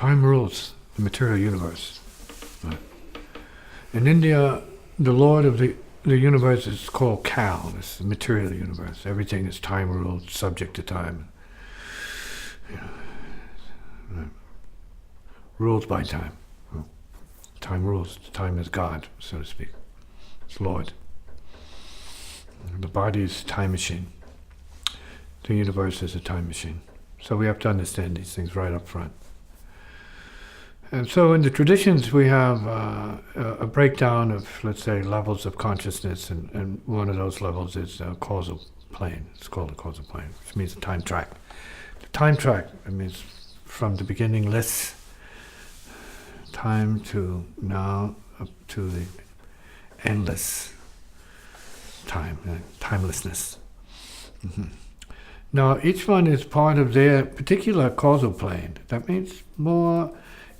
Time rules the material universe. Right. In India, the Lord of the universe is called Cal. It's the material universe. Everything is time ruled, subject to time. Ruled by time. Time rules. Time is God, so to speak. It's Lord. The body is a time machine. The universe is a time machine. So we have to understand these things right up front. And so in the traditions we have a breakdown of, let's say, levels of consciousness, and one of those levels is a causal plane. It's called a causal plane, which means a time track. The time track, it means from the beginningless time to now, up to the endless time, timelessness. Mm-hmm. Now, each one is part of their particular causal plane. That means more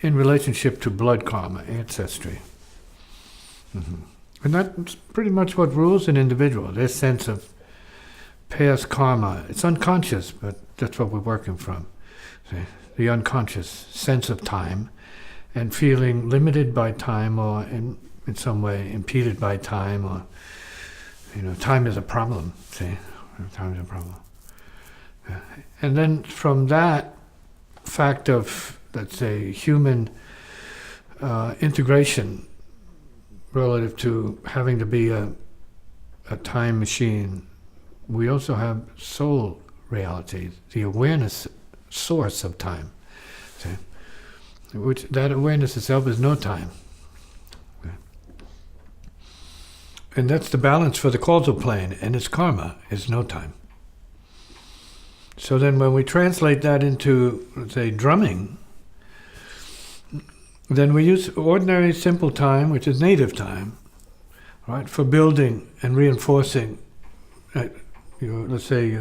in relationship to blood karma, ancestry. Mm-hmm. And that's pretty much what rules an individual, their sense of past karma. It's unconscious, but that's what we're working from. See? The unconscious sense of time and feeling limited by time, or in some way impeded by time, or time is a problem. See, time is a problem. And then from that fact of, let's say, human integration relative to having to be a time machine, we also have soul reality, the awareness source of time. See? Which that awareness itself is no time. And that's the balance for the causal plane, and its karma is no time. So then when we translate that into, let's say, drumming, then we use ordinary simple time, which is native time, right, for building and reinforcing let's say,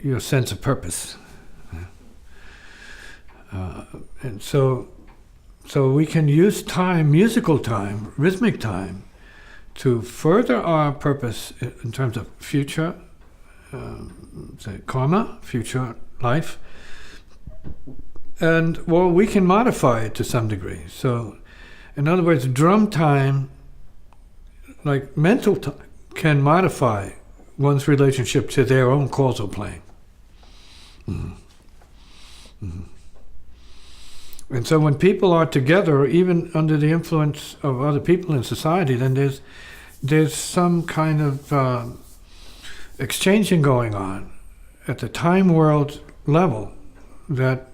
your sense of purpose. And so we can use time, musical time, rhythmic time, to further our purpose in terms of future, say, karma, future life, and we can modify it to some degree. So, in other words, drum time, like mental time, can modify one's relationship to their own causal plane. Mm-hmm. Mm-hmm. And so when people are together, or even under the influence of other people in society, then there's some kind of exchanging going on at the time world level that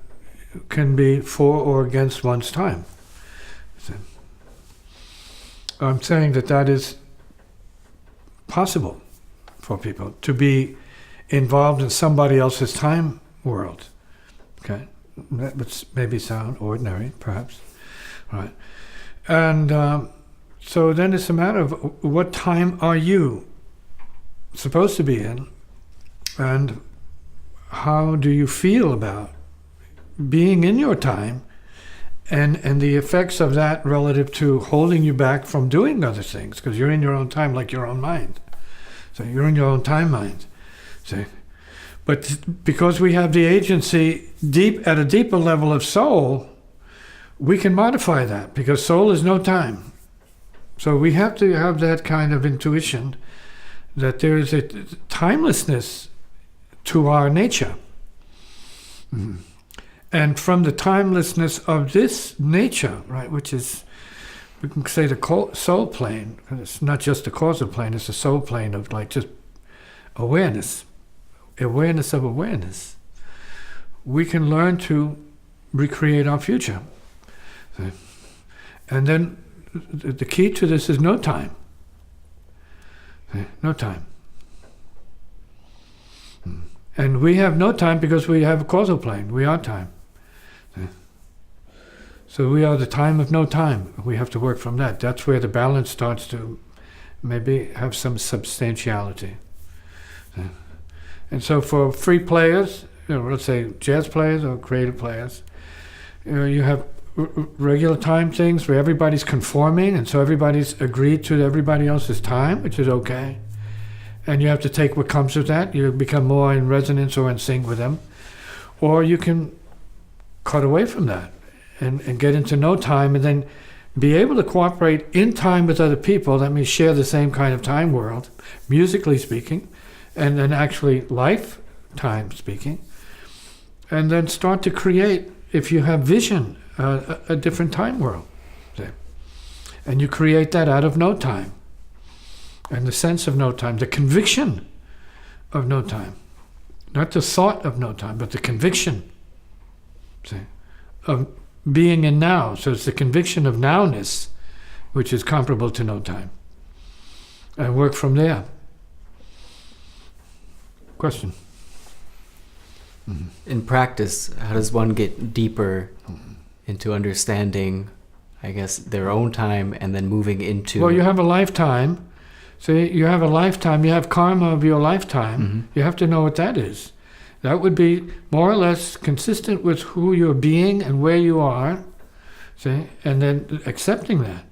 can be for or against one's time. So I'm saying that is possible for people to be involved in somebody else's time world. Okay? That would maybe sound ordinary, perhaps, right? And so then it's a matter of what time are you supposed to be in, and how do you feel about being in your time, and the effects of that relative to holding you back from doing other things, because you're in your own time, like your own mind. So you're in your own time mind. See? But because we have the agency at a deeper level of soul, we can modify that, because soul is no time. So we have to have that kind of intuition that there is a timelessness to our nature. Mm-hmm. And from the timelessness of this nature, right, which is, we can say, the soul plane, it's not just the causal plane, it's the soul plane of like just awareness of awareness. We can learn to recreate our future. And then the key to this is no time. No time. And we have no time because we have a causal plane. We are time. So we are the time of no time. We have to work from that. That's where the balance starts to maybe have some substantiality. And so for free players, let's say jazz players or creative players, you have regular time things where everybody's conforming, and so everybody's agreed to everybody else's time, which is okay. And you have to take what comes with that. You become more in resonance or in sync with them. Or you can cut away from that and get into no time, and then be able to cooperate in time with other people. That means share the same kind of time world, musically speaking, and then actually lifetime speaking, and then start to create, if you have vision, a different time world. See? And you create that out of no time, and the sense of no time, the conviction of no time. Not the thought of no time, but the conviction, see, of being in now. So it's the conviction of nowness, which is comparable to no time. And work from there. Question? Mm-hmm. In practice, how does one get deeper into understanding, I guess, their own time and then moving into... Well, you have a lifetime. See, you have a lifetime, you have karma of your lifetime. Mm-hmm. You have to know what that is. That would be more or less consistent with who you're being and where you are, see, and then accepting that.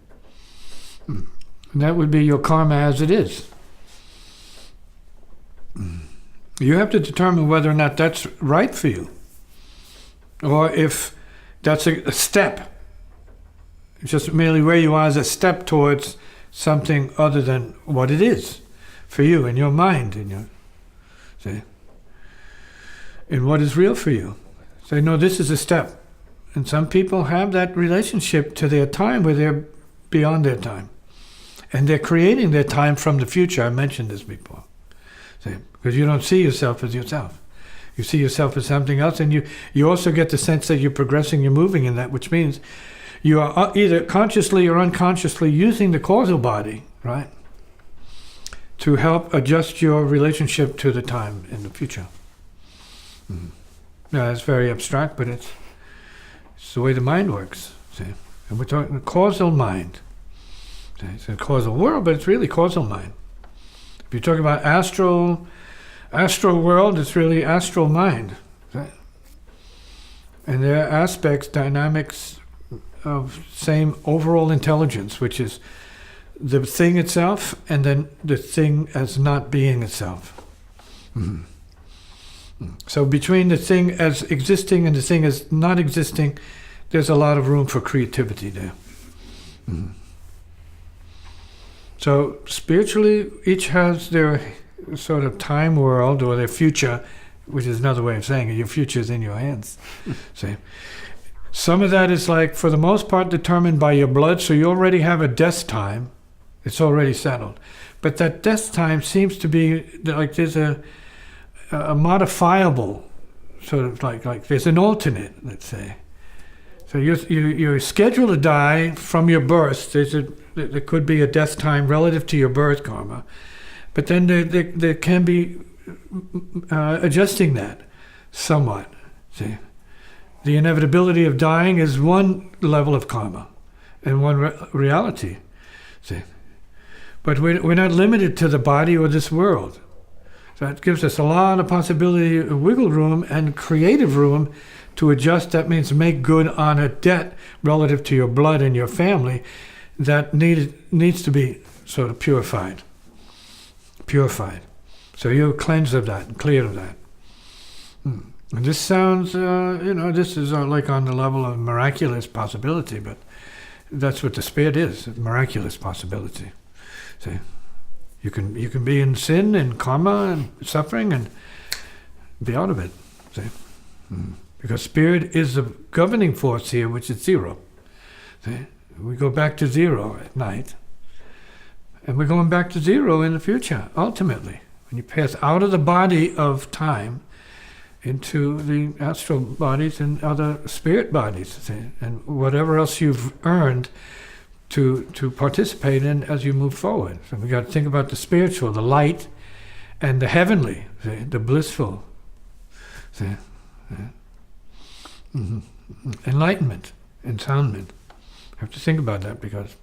And that would be your karma as it is. You have to determine whether or not that's right for you, or if that's a step, just merely where you are as a step towards something other than what it is for you in your mind, in your, see, in what is real for you. Say, no, this is a step. And some people have that relationship to their time where they're beyond their time. And they're creating their time from the future. I mentioned this before. See, because you don't see yourself as yourself. You see yourself as something else, and you also get the sense that you're progressing, you're moving in that, which means you are either consciously or unconsciously using the causal body, right, to help adjust your relationship to the time in the future. Mm-hmm. Now, it's very abstract, but it's the way the mind works. See, and we're talking the causal mind. See? It's a causal world, but it's really causal mind. If you talk about astral world, it's really astral mind. See? And there are aspects, dynamics of same overall intelligence, which is the thing itself, and then the thing as not being itself. Mm-hmm. So between the thing as existing and the thing as not existing, there's a lot of room for creativity there. Mm-hmm. So spiritually, each has their sort of time world or their future, which is another way of saying it. Your future is in your hands. See? Some of that is like, for the most part, determined by your blood, so you already have a death time. It's already settled. But that death time seems to be like there's a modifiable, sort of like there's an alternate, let's say. So you're scheduled to die from your birth. There could be a death time relative to your birth karma. But then there can be adjusting that somewhat, see. The inevitability of dying is one level of karma and one reality, see. But we're not limited to the body or this world. So it gives us a lot of possibility, wiggle room and creative room to adjust. That means make good on a debt relative to your blood and your family that needs to be sort of purified. So you're cleansed of that and cleared of that. And this sounds, this is like on the level of miraculous possibility, but that's what the spirit is, a miraculous possibility. See, you can be in sin and karma and suffering and be out of it. See, because spirit is the governing force here, which is zero. See, we go back to zero at night, and we're going back to zero in the future. Ultimately, when you pass out of the body of time into the astral bodies and other spirit bodies, see, and whatever else you've earned to participate in as you move forward. So we got to think about the spiritual, the light, and the heavenly, see, the blissful, see, enlightenment, ensoundment. You have to think about that because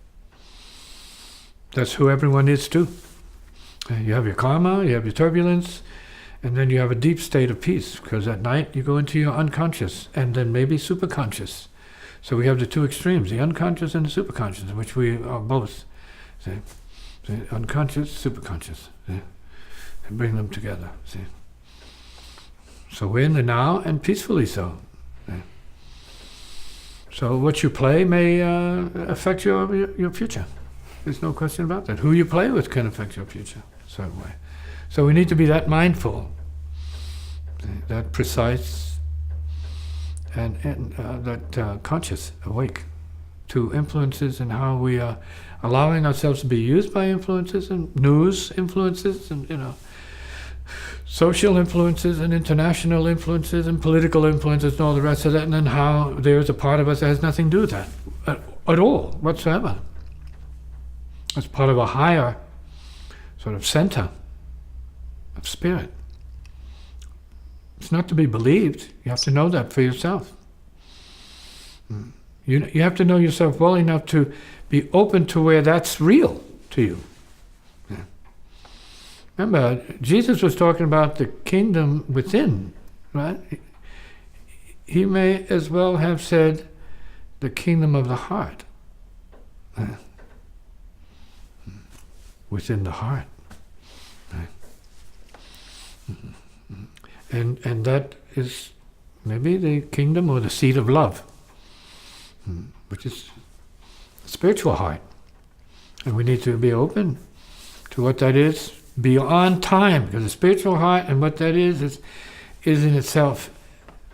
that's who everyone is too. You have your karma, you have your turbulence, and then you have a deep state of peace, because at night you go into your unconscious and then maybe superconscious. So we have the two extremes, the unconscious and the superconscious, which we are both. See? Unconscious, superconscious. See? And bring them together. See? So we're in the now, and peacefully so. See? So what you play may affect your future. There's no question about that. Who you play with can affect your future in a certain way. So we need to be that mindful, that precise, and that conscious, awake to influences and how we are allowing ourselves to be used by influences and news influences and social influences and international influences and political influences and all the rest of that, and then how there's a part of us that has nothing to do with that at all whatsoever. It's part of a higher sort of center of spirit. It's not to be believed. You have to know that for yourself. You have to know yourself well enough to be open to where that's real to you. Yeah. Remember, Jesus was talking about the kingdom within, right? He may as well have said the kingdom of the heart. Yeah. Within the heart. Right. And that is maybe the kingdom or the seat of love, which is the spiritual heart. And we need to be open to what that is beyond time, because the spiritual heart and what that is in itself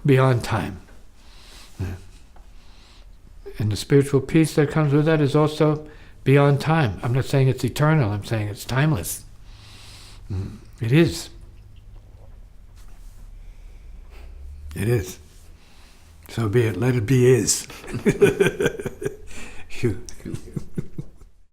beyond time. Yeah. And the spiritual peace that comes with that is also beyond time. I'm not saying it's eternal, I'm saying it's timeless. It is. It is. So be it. Let it be is. You